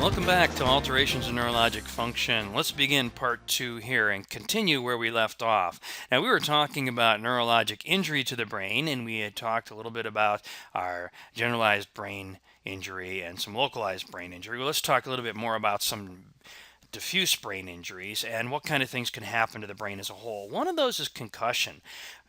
Welcome back to Alterations in Neurologic Function. Let's begin part 2 here and continue where we left off. Now, we were talking about neurologic injury to the brain, and we had talked a little bit about our generalized brain injury and some localized brain injury. Well, let's talk a little bit more about some diffuse brain injuries and what kind of things can happen to the brain as a whole. One of those is concussion.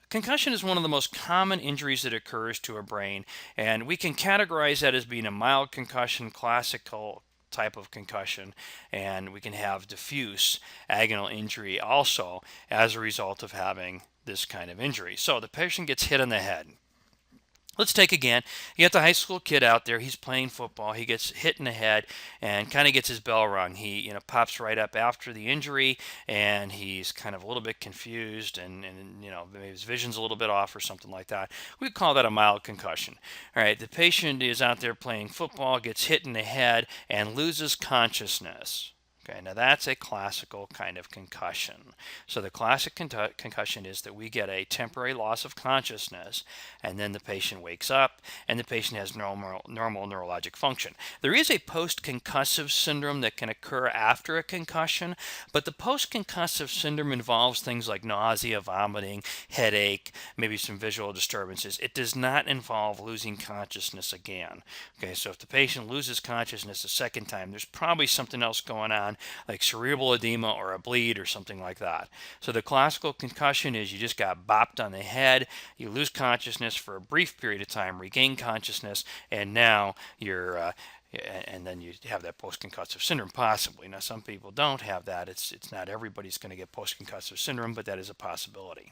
Concussion is one of the most common injuries that occurs to a brain, and we can categorize that as being a mild concussion, classical type of concussion, and we can have diffuse agonal injury also as a result of having this kind of injury. So the patient gets hit on the head. Let's take again, you got the high school kid out there, he's playing football, he gets hit in the head and kind of gets his bell rung. He pops right up after the injury, and he's kind of a little bit confused, and maybe his vision's a little bit off or something like that. We call that a mild concussion. All right, the patient is out there playing football, gets hit in the head, and loses consciousness. Okay, now that's a classical kind of concussion. So the classic concussion is that we get a temporary loss of consciousness, and then the patient wakes up, and the patient has normal neurologic function. There is a post-concussive syndrome that can occur after a concussion, but the post-concussive syndrome involves things like nausea, vomiting, headache, maybe some visual disturbances. It does not involve losing consciousness again. Okay, so if the patient loses consciousness a second time, there's probably something else going on, like cerebral edema or a bleed or something like that. So the classical concussion is you just got bopped on the head, you lose consciousness for a brief period of time, regain consciousness, and now and then you have that post-concussive syndrome possibly. Now some people don't have that. It's not everybody's going to get post-concussive syndrome, but that is a possibility.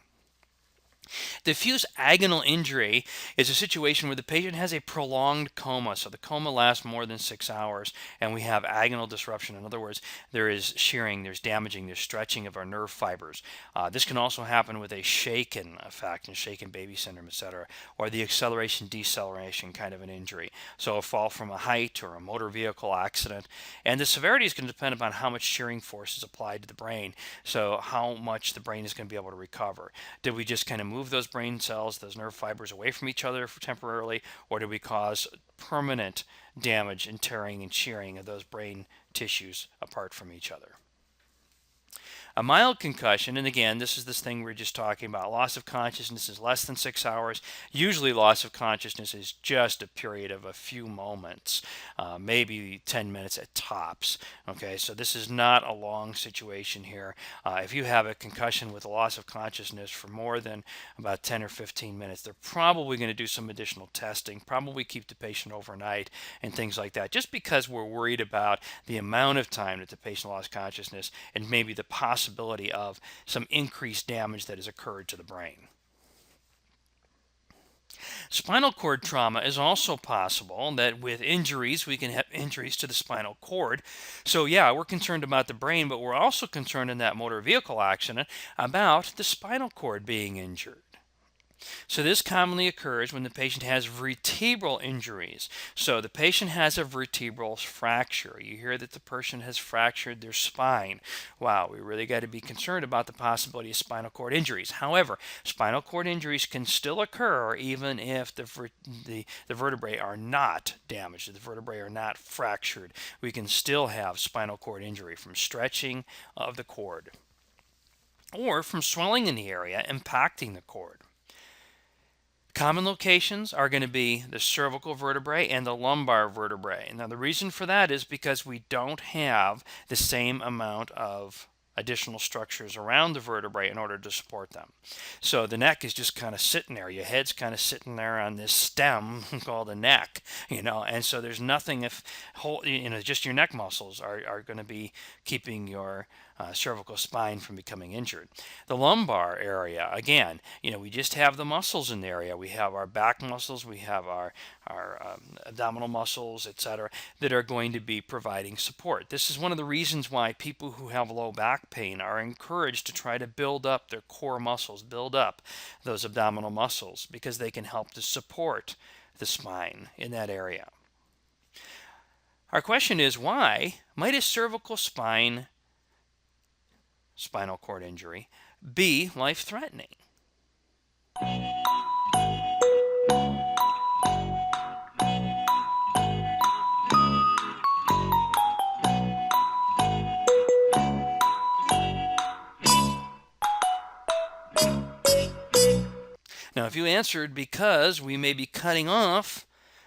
Diffuse agonal injury is a situation where the patient has a prolonged coma, so the coma lasts more than 6 hours, and we have agonal disruption. In other words, there is shearing, there's damaging, there's stretching of our nerve fibers. This can also happen with a shaken effect, and shaken baby syndrome, etc., or the acceleration deceleration kind of an injury. So a fall from a height or a motor vehicle accident, and the severity is going to depend upon how much shearing force is applied to the brain, so how much the brain is going to be able to recover. Did we just kind of move those brain cells, those nerve fibers, away from each other temporarily, or do we cause permanent damage and tearing and shearing of those brain tissues apart from each other? A mild concussion, and again, this is this thing we we're just talking about. Loss of consciousness is less than 6 hours. Usually loss of consciousness is just a period of a few moments, maybe 10 minutes at tops. Okay, so this is not a long situation here. If you have a concussion with a loss of consciousness for more than about 10 or 15 minutes, they're probably going to do some additional testing, probably keep the patient overnight and things like that, just because we're worried about the amount of time that the patient lost consciousness and maybe the possibility of some increased damage that has occurred to the brain. Spinal cord trauma is also possible, that with injuries, we can have injuries to the spinal cord. So yeah, we're concerned about the brain, but we're also concerned in that motor vehicle accident about the spinal cord being injured. So this commonly occurs when the patient has vertebral injuries. So the patient has a vertebral fracture. You hear that the person has fractured their spine. Wow, we really got to be concerned about the possibility of spinal cord injuries. However, spinal cord injuries can still occur even if the vertebrae are not damaged, the vertebrae are not fractured. We can still have spinal cord injury from stretching of the cord or from swelling in the area impacting the cord. Common locations are going to be the cervical vertebrae and the lumbar vertebrae. Now the reason for that is because we don't have the same amount of additional structures around the vertebrae in order to support them. So the neck is just kind of sitting there. Your head's kind of sitting there on this stem called the neck, and so there's nothing just your neck muscles are going to be keeping your cervical spine from becoming injured. The lumbar area, again, we just have the muscles in the area. We have our back muscles, we have our abdominal muscles, etc., that are going to be providing support. This is one of the reasons why people who have low back pain are encouraged to try to build up their core muscles, build up those abdominal muscles, because they can help to support the spine in that area. Our question is, why might a cervical spinal cord injury be life-threatening? Now, if you answered because we may be cutting off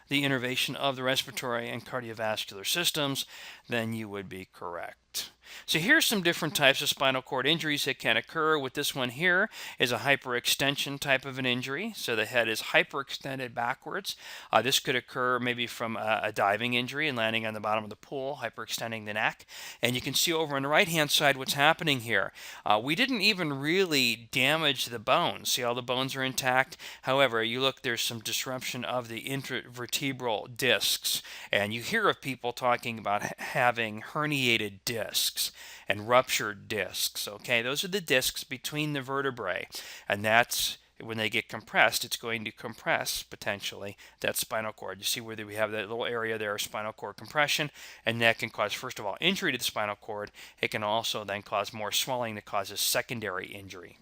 the innervation of the respiratory and cardiovascular systems, then you would be correct. So here's some different types of spinal cord injuries that can occur. With this one here is a hyperextension type of an injury. So the head is hyperextended backwards. This could occur maybe from a diving injury and landing on the bottom of the pool, hyperextending the neck. And you can see over on the right-hand side what's happening here. We didn't even really damage the bones. See, all the bones are intact. However, you look, there's some disruption of the intervertebral discs. And you hear of people talking about having herniated discs and ruptured discs. Okay, those are the discs between the vertebrae, and that's when they get compressed, it's going to compress potentially that spinal cord. You see where we have that little area there, spinal cord compression, and that can cause, first of all, injury to the spinal cord. It can also then cause more swelling that causes secondary injury.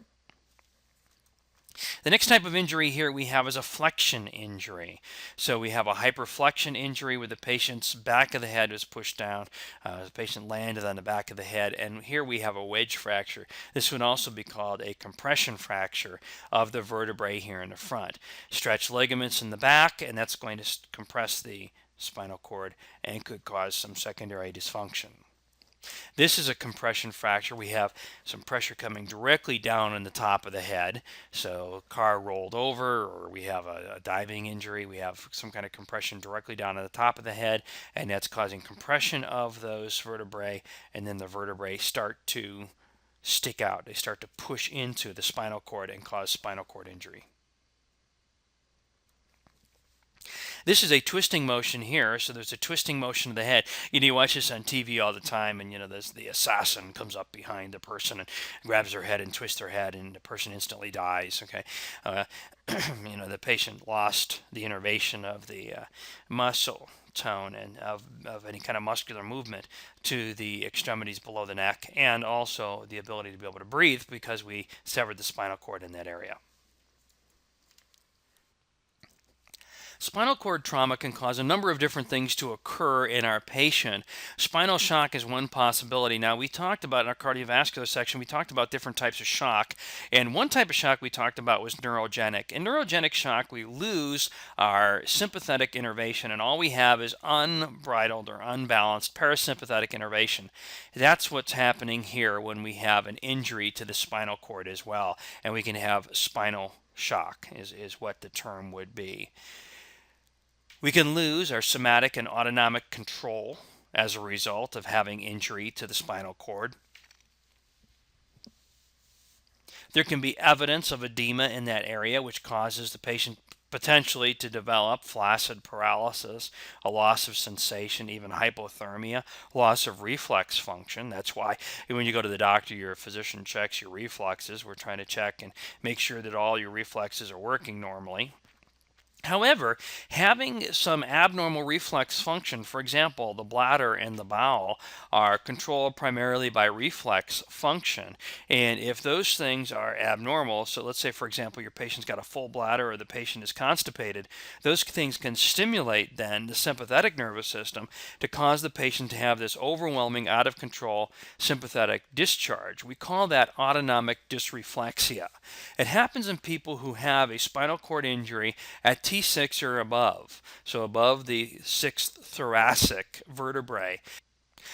The next type of injury here we have is a flexion injury. So we have a hyperflexion injury where the patient's back of the head was pushed down. The patient landed on the back of the head, and here we have a wedge fracture. This would also be called a compression fracture of the vertebrae here in the front. Stretch ligaments in the back, and that's going to compress the spinal cord and could cause some secondary dysfunction. This is a compression fracture. We have some pressure coming directly down in the top of the head. So car rolled over, or we have a diving injury. We have some kind of compression directly down at the top of the head, and that's causing compression of those vertebrae, and then the vertebrae start to stick out. They start to push into the spinal cord and cause spinal cord injury. This is a twisting motion here, so there's a twisting motion of the head. You watch this on TV all the time, and there's the assassin comes up behind the person and grabs their head and twists their head, and the person instantly dies. Okay, the patient lost the innervation of the muscle tone and of any kind of muscular movement to the extremities below the neck, and also the ability to be able to breathe because we severed the spinal cord in that area. Spinal cord trauma can cause a number of different things to occur in our patient. Spinal shock is one possibility. Now, we talked about in our cardiovascular section, we talked about different types of shock. And one type of shock we talked about was neurogenic. In neurogenic shock, we lose our sympathetic innervation, and all we have is unbridled or unbalanced parasympathetic innervation. That's what's happening here when we have an injury to the spinal cord as well. And we can have spinal shock is what the term would be. We can lose our somatic and autonomic control as a result of having injury to the spinal cord. There can be evidence of edema in that area, which causes the patient potentially to develop flaccid paralysis, a loss of sensation, even hypothermia, loss of reflex function. That's why when you go to the doctor, your physician checks your reflexes. We're trying to check and make sure that all your reflexes are working normally. However, having some abnormal reflex function, for example, the bladder and the bowel, are controlled primarily by reflex function. And if those things are abnormal, so let's say, for example, your patient's got a full bladder or the patient is constipated, those things can stimulate then the sympathetic nervous system to cause the patient to have this overwhelming, out of control sympathetic discharge. We call that autonomic dysreflexia. It happens in people who have a spinal cord injury at T6 or above, so above the 6th thoracic vertebrae.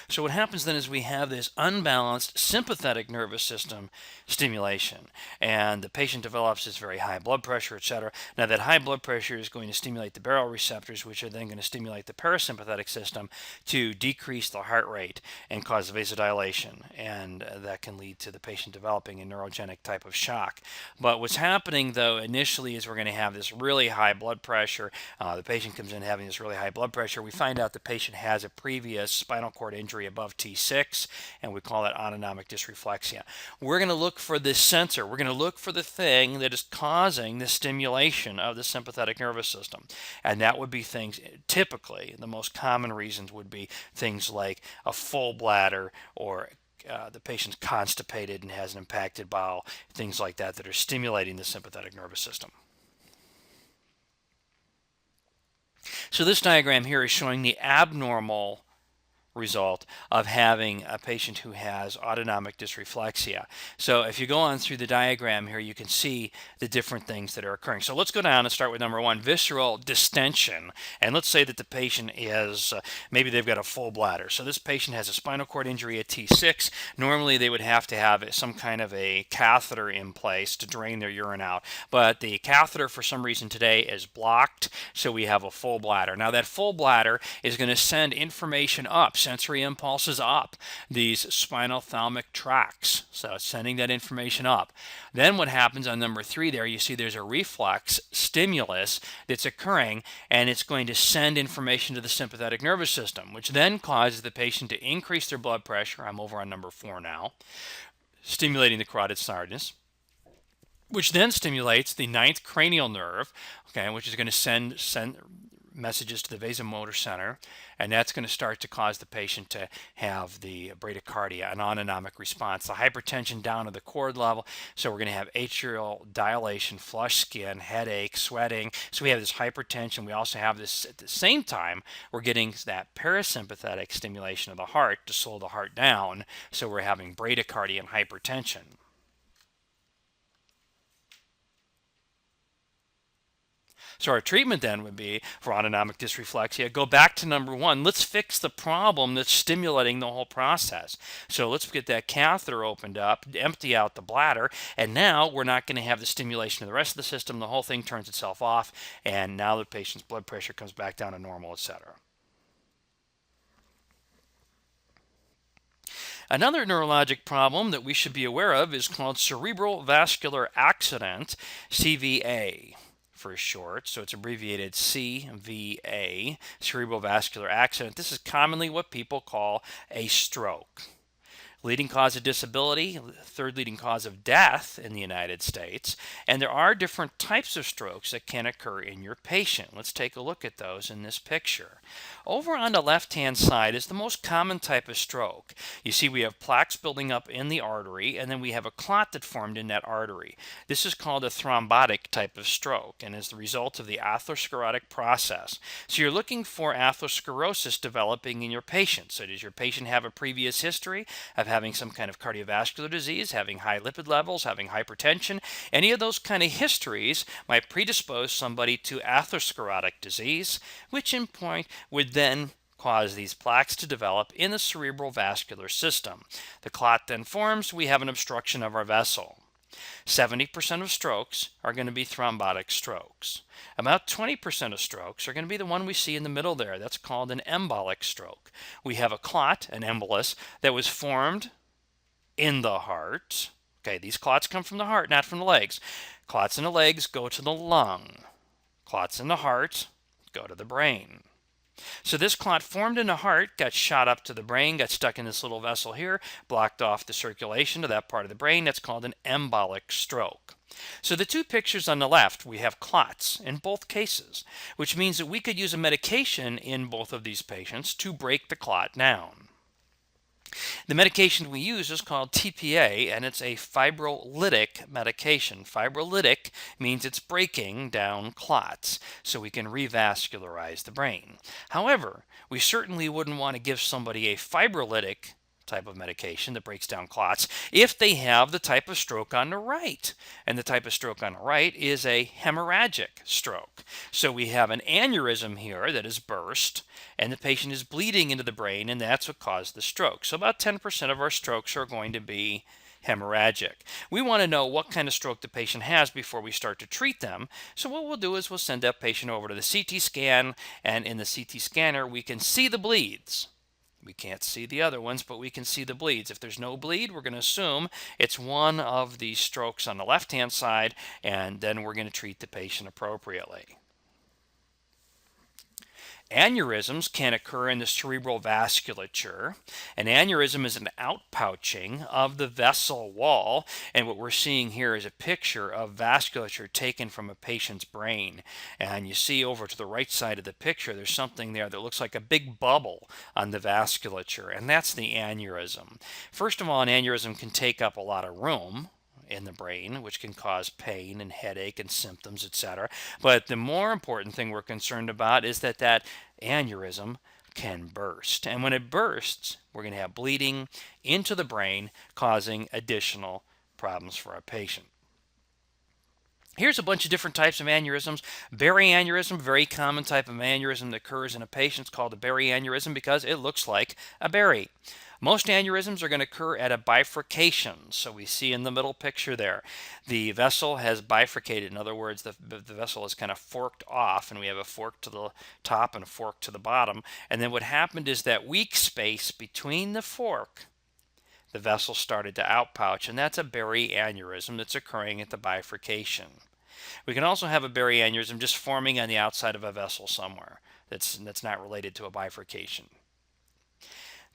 So what happens then is we have this unbalanced sympathetic nervous system stimulation, and the patient develops this very high blood pressure, etc. Now that high blood pressure is going to stimulate the baroreceptors, which are then going to stimulate the parasympathetic system to decrease the heart rate and cause vasodilation, and that can lead to the patient developing a neurogenic type of shock. But what's happening though initially is we're going to have this really high blood pressure. The patient comes in having this really high blood pressure. We find out the patient has a previous spinal cord injury above T6, and we call that autonomic dysreflexia. We're going to look for this sensor. We're going to look for the thing that is causing the stimulation of the sympathetic nervous system, and that would be things, typically the most common reasons would be things like a full bladder, or the patient's constipated and has an impacted bowel, things like that are stimulating the sympathetic nervous system. So this diagram here is showing the abnormal result of having a patient who has autonomic dysreflexia. So if you go on through the diagram here, you can see the different things that are occurring. So let's go down and start with number one, visceral distension. And let's say that the patient is, maybe they've got a full bladder. So this patient has a spinal cord injury at T6. Normally they would have to have some kind of a catheter in place to drain their urine out. But the catheter for some reason today is blocked, so we have a full bladder. Now that full bladder is going to send information up, sensory impulses up these spinal thalamic tracts. So it's sending that information up. Then what happens on number three there, you see there's a reflex stimulus that's occurring, and it's going to send information to the sympathetic nervous system, which then causes the patient to increase their blood pressure. I'm over on number four now, stimulating the carotid sinus, which then stimulates the ninth cranial nerve, okay, which is going to send messages to the vasomotor center, and that's going to start to cause the patient to have the bradycardia, an autonomic response, the hypertension down to the cord level. So we're going to have atrial dilation, flushed skin, headache, sweating. So we have this hypertension. We also have this at the same time, we're getting that parasympathetic stimulation of the heart to slow the heart down. So we're having bradycardia and hypertension. So our treatment then would be for autonomic dysreflexia, go back to number one. Let's fix the problem that's stimulating the whole process. So let's get that catheter opened up, empty out the bladder, and now we're not going to have the stimulation of the rest of the system. The whole thing turns itself off, and now the patient's blood pressure comes back down to normal, etc. Another neurologic problem that we should be aware of is called Cerebrovascular Accident, CVA for short, so it's abbreviated CVA, Cerebrovascular Accident. This is commonly what people call a stroke. Leading cause of disability, third leading cause of death in the United States, and there are different types of strokes that can occur in your patient. Let's take a look at those in this picture. Over on the left-hand side is the most common type of stroke. You see we have plaques building up in the artery, and then we have a clot that formed in that artery. This is called a thrombotic type of stroke, and is the result of the atherosclerotic process. So you're looking for atherosclerosis developing in your patient. So does your patient have a previous history of having some kind of cardiovascular disease, having high lipid levels, having hypertension? Any of those kind of histories might predispose somebody to atherosclerotic disease, which in point would then cause these plaques to develop in the cerebral vascular system. The clot then forms, we have an obstruction of our vessel. 70% of strokes are going to be thrombotic strokes. About 20% of strokes are going to be the one we see in the middle there. That's called an embolic stroke. We have a clot, an embolus, that was formed in the heart. Okay, these clots come from the heart, not from the legs. Clots in the legs go to the lung. Clots in the heart go to the brain. So this clot formed in the heart, got shot up to the brain, got stuck in this little vessel here, blocked off the circulation to that part of the brain. That's called an embolic stroke. So the two pictures on the left, we have clots in both cases, which means that we could use a medication in both of these patients to break the clot down. The medication we use is called TPA, and it's a fibrolytic medication. Fibrolytic means it's breaking down clots, so we can revascularize the brain. However, we certainly wouldn't want to give somebody a fibrolytic type of medication that breaks down clots if they have the type of stroke on the right. And the type of stroke on the right is a hemorrhagic stroke. So we have an aneurysm here that is burst, and the patient is bleeding into the brain, and that's what caused the stroke. So about 10% of our strokes are going to be hemorrhagic. We want to know what kind of stroke the patient has before we start to treat them. So what we'll do is we'll send that patient over to the CT scan, and in the CT scanner we can see the bleeds. We can't see the other ones, but we can see the bleeds. If there's no bleed, we're going to assume it's one of these strokes on the left-hand side, and then we're going to treat the patient appropriately. Aneurysms can occur in the cerebral vasculature. An aneurysm is an outpouching of the vessel wall, and what we're seeing here is a picture of vasculature taken from a patient's brain. And you see over to the right side of the picture, there's something there that looks like a big bubble on the vasculature, and that's the aneurysm. First of all, an aneurysm can take up a lot of room in the brain, which can cause pain and headache and symptoms, etc. But the more important thing we're concerned about is that that aneurysm can burst. And when it bursts, we're going to have bleeding into the brain, causing additional problems for our patient. Here's a bunch of different types of aneurysms. Barré aneurysm, very common type of aneurysm that occurs in a patient. It's called a Barré aneurysm because it looks like a berry. Most aneurysms are going to occur at a bifurcation. So we see in the middle picture there, the vessel has bifurcated. In other words, the vessel is kind of forked off, and we have a fork to the top and a fork to the bottom. And then what happened is that weak space between the fork, the vessel started to outpouch, and that's a Barré aneurysm that's occurring at the bifurcation. We can also have a Barré aneurysm just forming on the outside of a vessel somewhere that's not related to a bifurcation.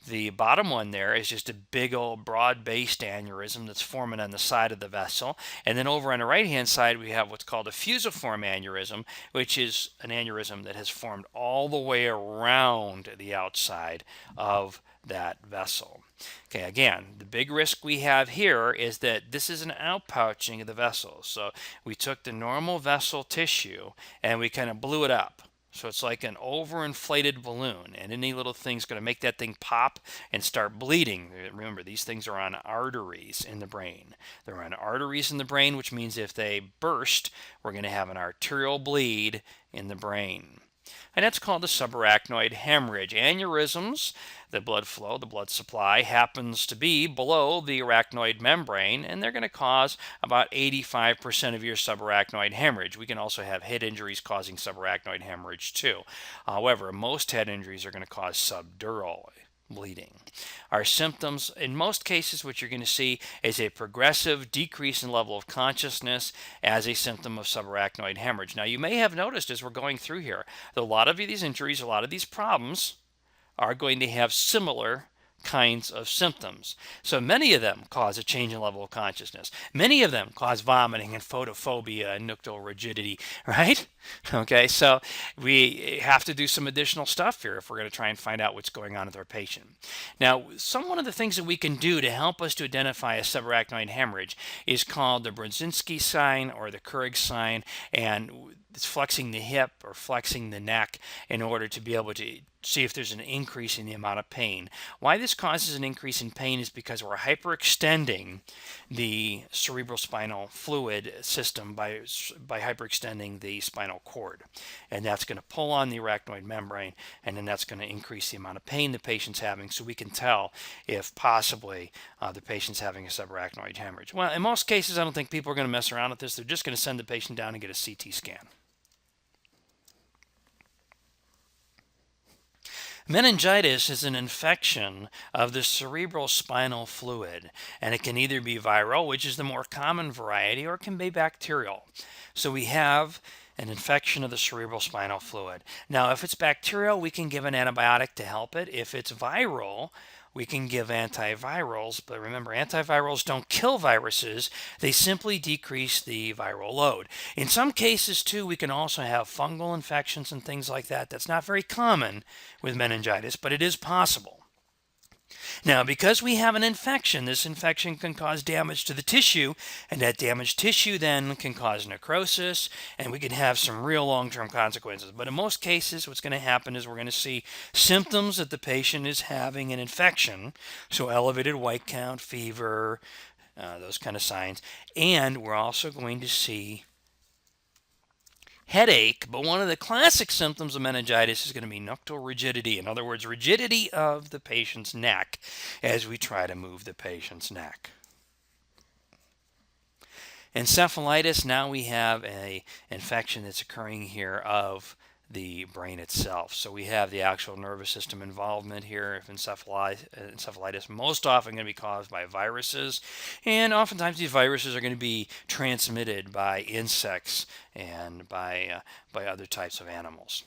The bottom one there is just a big old broad-based aneurysm that's forming on the side of the vessel. And then over on the right-hand side, we have what's called a fusiform aneurysm, which is an aneurysm that has formed all the way around the outside of that vessel. Okay, again, the big risk we have here is that this is an outpouching of the vessel. So we took the normal vessel tissue and we kind of blew it up. So it's like an overinflated balloon, and any little thing's going to make that thing pop and start bleeding. Remember, these things are on arteries in the brain. They're on arteries in the brain, which means if they burst, we're going to have an arterial bleed in the brain. And that's called a subarachnoid hemorrhage. Aneurysms, the blood flow, the blood supply, happens to be below the arachnoid membrane, and they're going to cause about 85% of your subarachnoid hemorrhage. We can also have head injuries causing subarachnoid hemorrhage too. However, most head injuries are going to cause subdural bleeding. Our symptoms, in most cases, what you're going to see is a progressive decrease in level of consciousness as a symptom of subarachnoid hemorrhage. Now, you may have noticed as we're going through here that a lot of these injuries, a lot of these problems are going to have similar kinds of symptoms. So many of them cause a change in level of consciousness. Many of them cause vomiting and photophobia and nuchal rigidity, right? Okay, so we have to do some additional stuff here if we're going to try and find out what's going on with our patient. Now, one of the things that we can do to help us to identify a subarachnoid hemorrhage is called the Brzezinski sign or the Keurig sign, and it's flexing the hip or flexing the neck in order to be able to see if there's an increase in the amount of pain. Why this causes an increase in pain is because we're hyperextending the cerebrospinal fluid system by hyperextending the spinal cord. And that's going to pull on the arachnoid membrane, and then that's going to increase the amount of pain the patient's having, so we can tell if possibly the patient's having a subarachnoid hemorrhage. Well, in most cases, I don't think people are going to mess around with this. They're just going to send the patient down and get a CT scan. Meningitis is an infection of the cerebrospinal fluid, and it can either be viral, which is the more common variety, or it can be bacterial. So we have an infection of the cerebrospinal fluid. Now, if it's bacterial, we can give an antibiotic to help it. If it's viral, we can give antivirals, but remember, antivirals don't kill viruses. They simply decrease the viral load. In some cases, too, we can also have fungal infections and things like that. That's not very common with meningitis, but it is possible. Now, because we have an infection, this infection can cause damage to the tissue, and that damaged tissue then can cause necrosis, and we can have some real long-term consequences. But in most cases, what's going to happen is we're going to see symptoms that the patient is having an infection, so elevated white count, fever, those kind of signs, and we're also going to see headache, but one of the classic symptoms of meningitis is going to be nuchal rigidity. In other words, rigidity of the patient's neck as we try to move the patient's neck. Encephalitis, now we have an infection that's occurring here of the brain itself. So we have the actual nervous system involvement here of encephalitis, most often going to be caused by viruses, and oftentimes these viruses are going to be transmitted by insects and by other types of animals.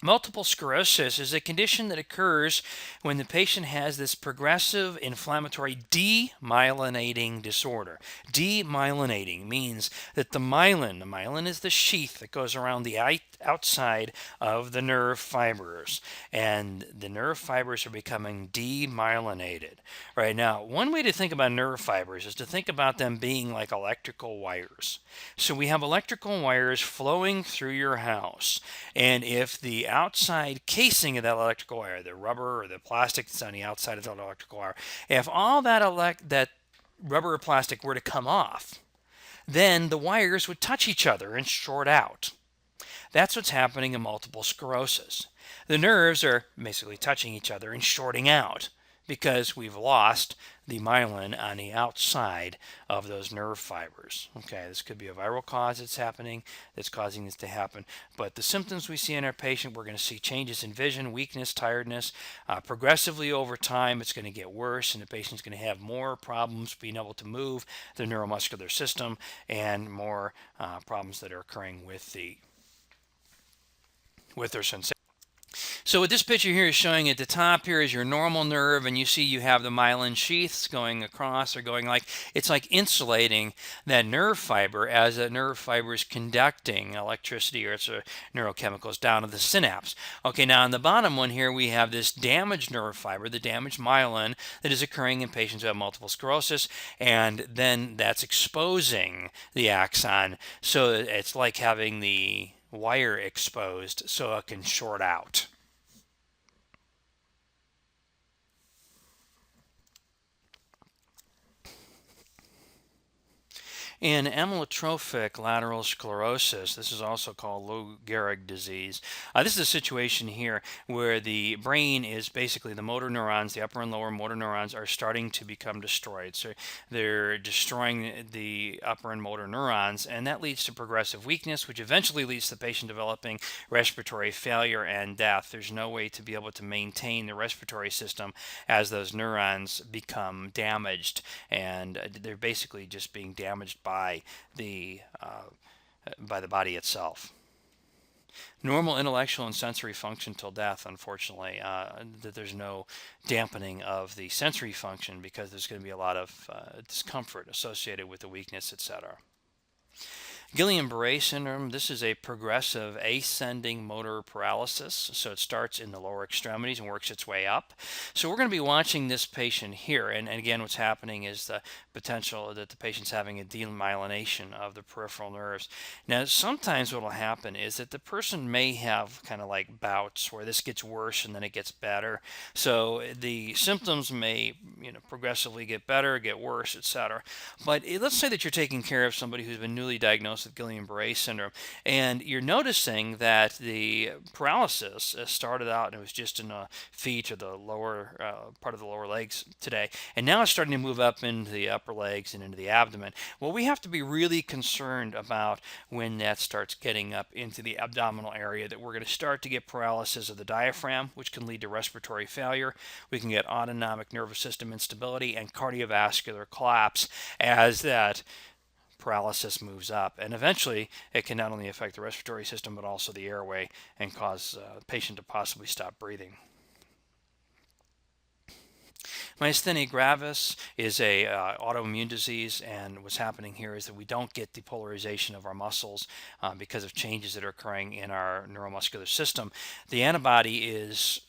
Multiple sclerosis is a condition that occurs when the patient has this progressive inflammatory demyelinating disorder. Demyelinating means that the myelin is the sheath that goes around the outside of the nerve fibers, and the nerve fibers are becoming demyelinated. Right now, one way to think about nerve fibers is to think about them being like electrical wires. So we have electrical wires flowing through your house, and if the the outside casing of that electrical wire, the rubber or the plastic that's on the outside of the electrical wire, if all that rubber or plastic were to come off, then the wires would touch each other and short out. That's what's happening in multiple sclerosis. The nerves are basically touching each other and shorting out because we've lost the myelin on the outside of those nerve fibers. Okay, this could be a viral cause that's happening that's causing this to happen. But the symptoms we see in our patient, we're going to see changes in vision, weakness, tiredness. Progressively over time, it's going to get worse, and the patient's going to have more problems being able to move the neuromuscular system and more problems that are occurring with their sensation. So what this picture here is showing, at the top here is your normal nerve, and you see you have the myelin sheaths going across or going like, it's like insulating that nerve fiber as that nerve fiber is conducting electricity or its neurochemicals down to the synapse. Okay, now on the bottom one here we have this damaged nerve fiber, the damaged myelin that is occurring in patients who have multiple sclerosis, and then that's exposing the axon. So it's like having the wire exposed so it can short out. In amyotrophic lateral sclerosis, this is also called Lou Gehrig disease. This is a situation here where the brain is basically the motor neurons, the upper and lower motor neurons are starting to become destroyed. So they're destroying the upper and motor neurons, and that leads to progressive weakness, which eventually leads to the patient developing respiratory failure and death. There's no way to be able to maintain the respiratory system as those neurons become damaged, and they're basically just being damaged by the body itself. Normal intellectual and sensory function till death, unfortunately, that there's no dampening of the sensory function because there's going to be a lot of discomfort associated with the weakness, etc. Guillain-Barré Syndrome, this is a progressive ascending motor paralysis. So it starts in the lower extremities and works its way up. So we're going to be watching this patient here. And again, what's happening is the potential that the patient's having a demyelination of the peripheral nerves. Now, sometimes what will happen is that the person may have kind of like bouts where this gets worse and then it gets better. So the symptoms may, progressively get better, get worse, etc. But let's say that you're taking care of somebody who's been newly diagnosed with Guillain-Barré syndrome, and you're noticing that the paralysis started out and it was just in the feet or the lower part of the lower legs today, and now it's starting to move up into the upper legs and into the abdomen. Well, we have to be really concerned about when that starts getting up into the abdominal area, that we're going to start to get paralysis of the diaphragm, which can lead to respiratory failure. We can get autonomic nervous system instability and cardiovascular collapse as that paralysis moves up, and eventually it can not only affect the respiratory system but also the airway and cause the patient to possibly stop breathing. Myasthenia gravis is a autoimmune disease, and what's happening here is that we don't get depolarization of our muscles because of changes that are occurring in our neuromuscular system. The antibody is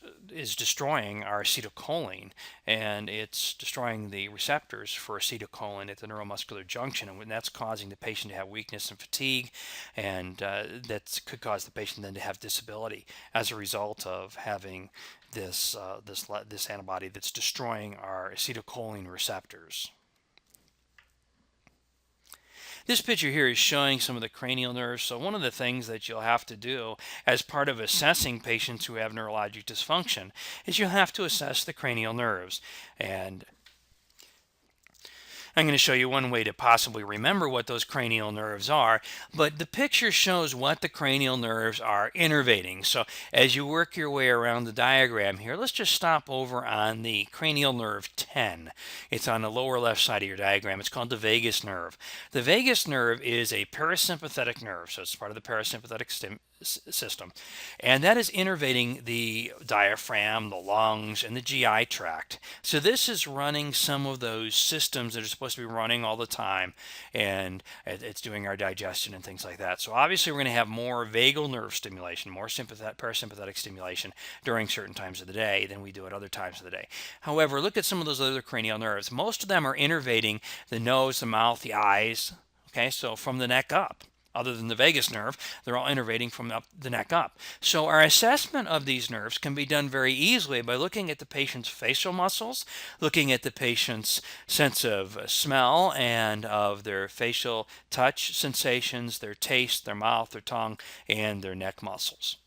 destroying our acetylcholine, and it's destroying the receptors for acetylcholine at the neuromuscular junction, and that's causing the patient to have weakness and fatigue, and that could cause the patient then to have disability as a result of having this antibody that's destroying our acetylcholine receptors. This picture here is showing some of the cranial nerves. So one of the things that you'll have to do as part of assessing patients who have neurologic dysfunction is you'll have to assess the cranial nerves. And I'm going to show you one way to possibly remember what those cranial nerves are, but the picture shows what the cranial nerves are innervating. So as you work your way around the diagram here, let's just stop over on the cranial nerve 10. It's on the lower left side of your diagram. It's called the vagus nerve. The vagus nerve is a parasympathetic nerve, so it's part of the parasympathetic system, and that is innervating the diaphragm, the lungs, and the GI tract. So this is running some of those systems that are supposed to be running all the time, and it's doing our digestion and things like that. So obviously we're going to have more vagal nerve stimulation, more parasympathetic stimulation during certain times of the day than we do at other times of the day. However, look at some of those other cranial nerves. Most of them are innervating the nose, the mouth, the eyes, okay, so from the neck up. other than the vagus nerve. They're all innervating from the neck up. So our assessment of these nerves can be done very easily by looking at the patient's facial muscles, looking at the patient's sense of smell and of their facial touch sensations, their taste, their mouth, their tongue, and their neck muscles.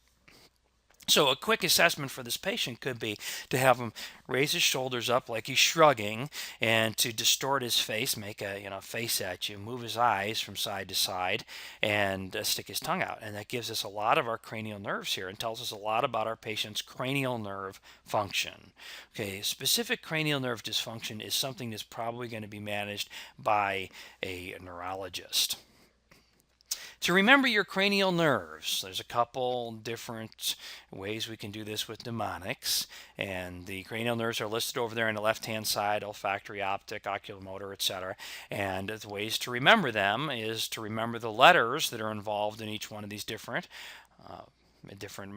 So a quick assessment for this patient could be to have him raise his shoulders up like he's shrugging, and to distort his face, make a face at you, move his eyes from side to side, and stick his tongue out. And that gives us a lot of our cranial nerves here and tells us a lot about our patient's cranial nerve function. Okay, specific cranial nerve dysfunction is something that's probably going to be managed by a neurologist. To remember your cranial nerves, there's a couple different ways we can do this with mnemonics, and the cranial nerves are listed over there on the left-hand side: olfactory, optic, oculomotor, etc. And the ways to remember them is to remember the letters that are involved in each one of these different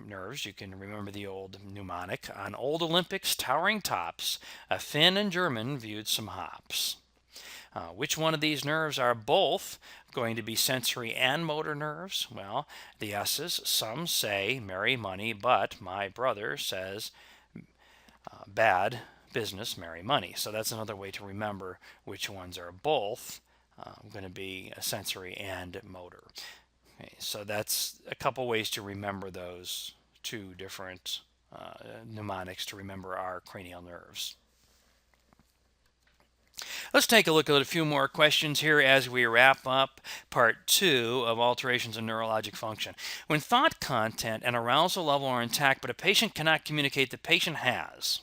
nerves. You can remember the old mnemonic: on old Olympics towering tops, a Finn and German viewed some hops. Which one of these nerves are both going to be sensory and motor nerves? Well, the S's, some say marry money, but my brother says bad business, marry money. So that's another way to remember which ones are both going to be sensory and motor. Okay, so that's a couple ways to remember those two different mnemonics to remember our cranial nerves. Let's take a look at a few more questions here as we wrap up part 2 of alterations in neurologic function. When thought content and arousal level are intact, but a patient cannot communicate, the patient has.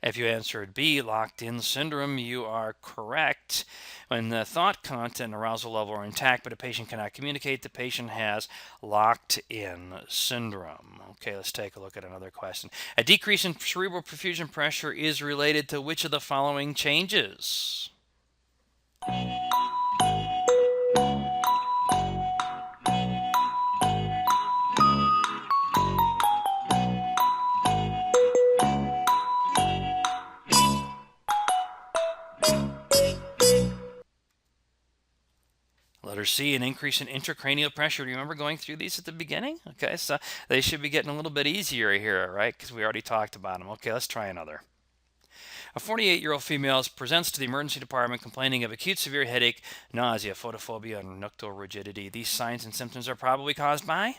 If you answered B, locked-in syndrome, you are correct. When the thought content and arousal level are intact, but a patient cannot communicate, the patient has locked-in syndrome. Okay, let's take a look at another question. A decrease in cerebral perfusion pressure is related to which of the following changes? Letter C, an increase in intracranial pressure. Do you remember going through these at the beginning? Okay, so they should be getting a little bit easier here, right? Because we already talked about them. Okay, let's try another. A 48-year-old female presents to the emergency department complaining of acute severe headache, nausea, photophobia, and noctural rigidity. These signs and symptoms are probably caused by?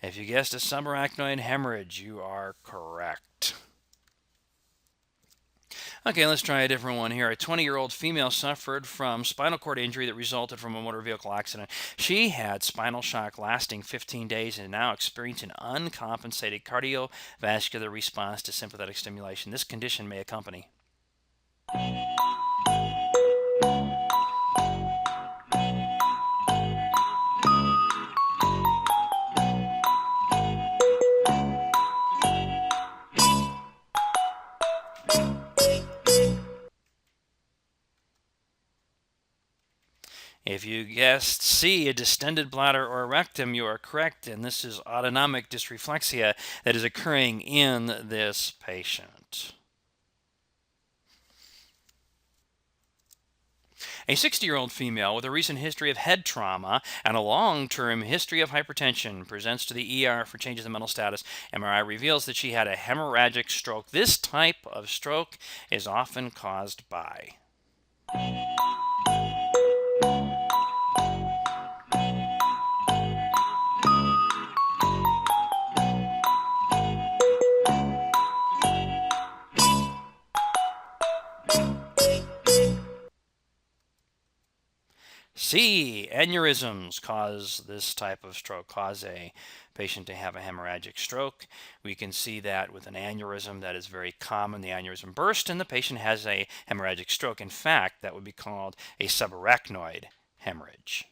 If you guessed a subarachnoid hemorrhage, you are correct. Okay, let's try a different one here. A 20-year-old female suffered from spinal cord injury that resulted from a motor vehicle accident. She had spinal shock lasting 15 days and now experiencing an uncompensated cardiovascular response to sympathetic stimulation. This condition may accompany. If you guessed C, a distended bladder or rectum, you are correct, and this is autonomic dysreflexia that is occurring in this patient. A 60-year-old female with a recent history of head trauma and a long-term history of hypertension presents to the ER for changes in mental status. MRI reveals that she had a hemorrhagic stroke. This type of stroke is often caused by. C, aneurysms cause this type of stroke, cause a patient to have a hemorrhagic stroke. We can see that with an aneurysm that is very common. The aneurysm burst and the patient has a hemorrhagic stroke. In fact, that would be called a subarachnoid hemorrhage.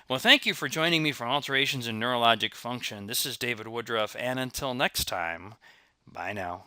Well, thank you for joining me for Alterations in Neurologic Function. This is David Woodruff, and until next time, bye now.